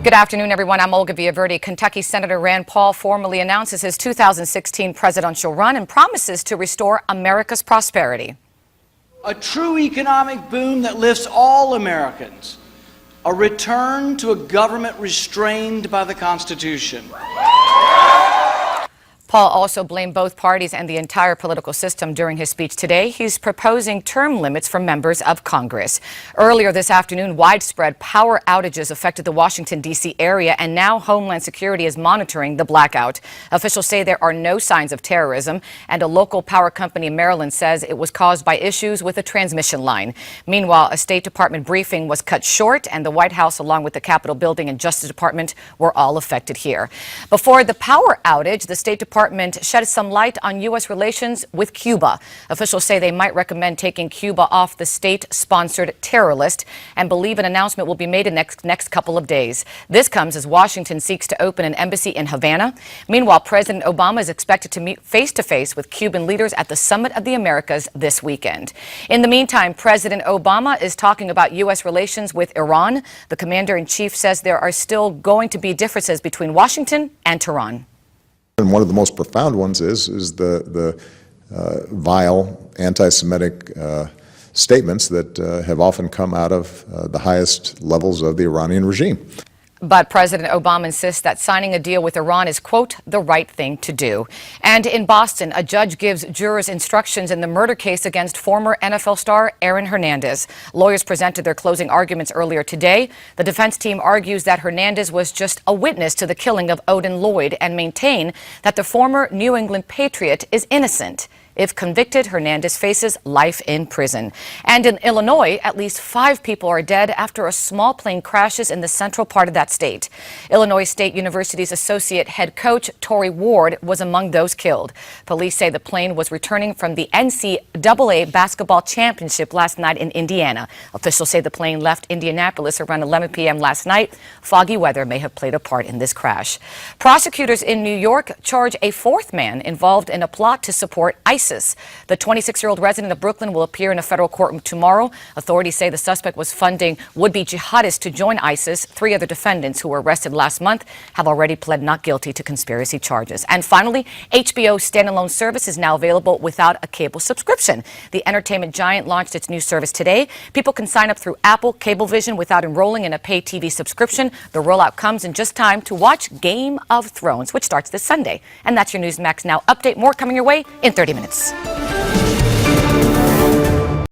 Good afternoon, everyone. I'm Olga VILLAVERDE. Kentucky Senator Rand Paul formally announces his 2016 presidential run and promises to restore America's prosperity. A true economic boom that lifts all Americans. A return to a government restrained by the Constitution. Paul also blamed both parties and the entire political system during his speech today. He's proposing term limits for members of Congress. Earlier this afternoon, widespread power outages affected the Washington, D.C. area, and now Homeland Security is monitoring the blackout. Officials say there are no signs of terrorism, and a local power company in Maryland says it was caused by issues with a transmission line. Meanwhile, a State Department briefing was cut short, and the White House, along with the Capitol Building and Justice Department, were all affected here. Before the power outage, the State Department shed some light on U.S. relations with Cuba. Officials say they might recommend taking Cuba off the state-sponsored terror list and believe an announcement will be made in the next couple of days. This comes as Washington seeks to open an embassy in Havana. Meanwhile, President Obama is expected to meet face-to-face with Cuban leaders at the Summit of the Americas this weekend. In the meantime, President Obama is talking about U.S. relations with Iran. The commander-in-chief says there are still going to be differences between Washington and Tehran. And one of the most profound ones is the vile anti-Semitic statements that have often come out of the highest levels of the Iranian regime. But President Obama insists that signing a deal with Iran is, quote, the right thing to do. And in Boston, a judge gives jurors instructions in the murder case against former NFL star Aaron Hernandez. Lawyers presented their closing arguments earlier today. The defense team argues that Hernandez was just a witness to the killing of Odin Lloyd and maintain that the former New England Patriot is innocent. If convicted, Hernandez faces life in prison. And in Illinois, at least 5 people are dead after a small plane crashes in the central part of that state. Illinois State University's associate head coach, Tory Ward, was among those killed. Police say the plane was returning from the NCAA basketball championship last night in Indiana. Officials say the plane left Indianapolis around 11 p.m. last night. Foggy weather may have played a part in this crash. Prosecutors in New York charge a 4th man involved in a plot to support ISIS. The 26-year-old resident of Brooklyn will appear in a federal courtroom tomorrow. Authorities say the suspect was funding would-be jihadists to join ISIS. 3 other defendants who were arrested last month have already pled not guilty to conspiracy charges. And finally, HBO's standalone service is now available without a cable subscription. The entertainment giant launched its new service today. People can sign up through Apple Cablevision without enrolling in a pay TV subscription. The rollout comes in just time to watch Game of Thrones, which starts this Sunday. And that's your Newsmax Now update. More coming your way in 30 minutes.